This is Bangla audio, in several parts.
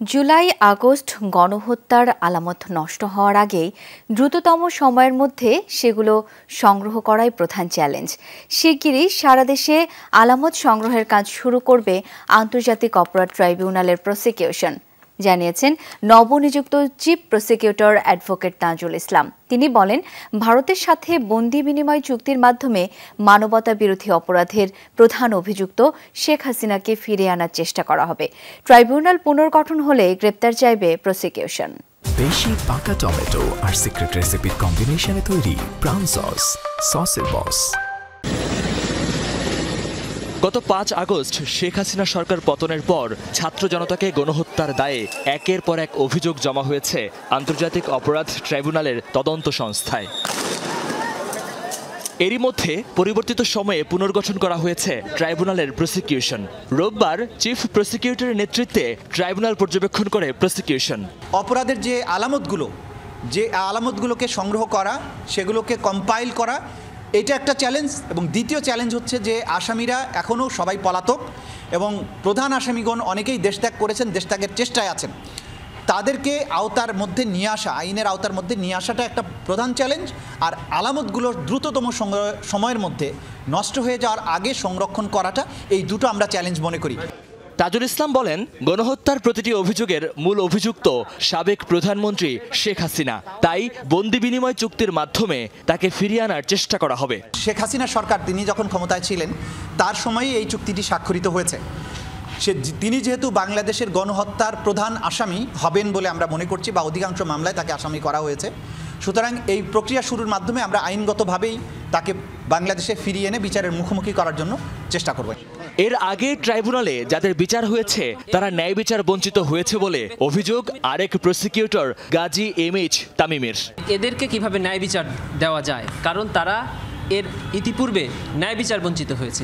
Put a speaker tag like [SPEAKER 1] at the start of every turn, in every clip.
[SPEAKER 1] জুলাই আগস্ট গণহত্যার আলামত নষ্ট হওয়ার আগেই দ্রুততম সময়ের মধ্যে সেগুলো সংগ্রহ করাই প্রধান চ্যালেঞ্জ। শিগগিরই সারা দেশে আলামত সংগ্রহের কাজ শুরু করবে আন্তর্জাতিক অপরাধ ট্রাইব্যুনালের প্রসিকিউশন, জানিয়েছেন নবনিযুক্ত chief prosecutor advocate Tajul Islam. তিনি বলেন, ভারতের সাথে বন্দি বিনিময় চুক্তির মাধ্যমে মানবতা বিরোধী অপরাধের প্রধান অভিযুক্ত শেখ হাসিনাকে ফিরিয়ে আনার চেষ্টা করা হবে। ট্রাইব্যুনাল পুনর্গঠন হলে গ্রেপ্তার চাইবে প্রসিকিউশন।
[SPEAKER 2] বেশি পাকা টমেটো আর সিক্রেট রেসিপির কম্বিনেশনে তৈরি প্রাণ সস, সসের বস।
[SPEAKER 3] গত ৫ আগস্ট শেখ হাসিনা সরকার পতনের পর ছাত্র জনতাকে গণহত্যার দায়ে একের পর এক অভিযোগ জমা হয়েছে আন্তর্জাতিক অপরাধ ট্রাইব্যুনালের তদন্ত সংস্থায়। এরই মধ্যে পরিবর্তিত সময়ে পুনর্গঠন করা হয়েছে ট্রাইব্যুনালের প্রসিকিউশন। রোববার চিফ প্রসিকিউটরের নেতৃত্বে ট্রাইব্যুনাল পর্যবেক্ষণ করে প্রসিকিউশন।
[SPEAKER 4] অপরাধের যে আলামতগুলোকে সংগ্রহ করা, সেগুলোকে কম্পাইল করা, এটা একটা চ্যালেঞ্জ। এবং দ্বিতীয় চ্যালেঞ্জ হচ্ছে যে আসামিরা এখনও সবাই পলাতক এবং প্রধান আসামিগণ অনেকেই দেশত্যাগ করেছেন, দেশত্যাগের চেষ্টায় আছেন। তাদেরকে আওতার মধ্যে নিয়ে আসা, আইনের আওতার মধ্যে নিয়ে আসাটা একটা প্রধান চ্যালেঞ্জ। আর আলামতগুলো দ্রুততম সময়ের মধ্যে নষ্ট হয়ে যাওয়ার আগে সংরক্ষণ করাটা, এই দুটো আমরা চ্যালেঞ্জ মনে করি।
[SPEAKER 3] তাজুল ইসলাম বলেন, গণহত্যার প্রতিটি অভিযোগের মূল অভিযুক্ত সাবেক প্রধানমন্ত্রী শেখ হাসিনা। তাই বন্দি বিনিময় চুক্তির মাধ্যমে তাকে ফিরিয়ে আনার চেষ্টা করা হবে।
[SPEAKER 4] শেখ হাসিনা সরকার তিনি যখন ক্ষমতায় ছিলেন তার সময়ই এই চুক্তিটি স্বাক্ষরিত হয়েছে। তিনি যেহেতু বাংলাদেশের গণহত্যার প্রধান আসামি হবেন বলে আমরা মনে করছি, বা অধিকাংশ মামলায় তাকে আসামি করা হয়েছে, সুতরাং এই প্রক্রিয়া শুরুর মাধ্যমে আমরা আইনগতভাবেই তাকে বাংলাদেশে ফিরিয়ে এনে বিচারের মুখোমুখি করার জন্য চেষ্টা করব।
[SPEAKER 3] এর আগে ট্রাইব্যুনালে যাদের বিচার হয়েছে তারা ন্যায় বিচার বঞ্চিত হয়েছে বলে অভিযোগ আরেক প্রসিকিউটর গাজী এমএইচ তামিমের।
[SPEAKER 5] এদেরকে কিভাবে ন্যায় বিচার দেওয়া যায়, কারণ তারা এর ইতিপূর্বে ন্যায় বিচার বঞ্চিত হয়েছে।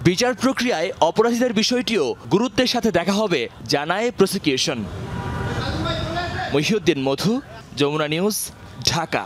[SPEAKER 3] বিচার প্রক্রিয়ায় অপরাধীদের বিষয়টিও গুরুত্বের সাথে দেখা হবে, জানায় প্রসিকিউশন। মহিউদ্দিন মধু, যমুনা নিউজ, ঢাকা।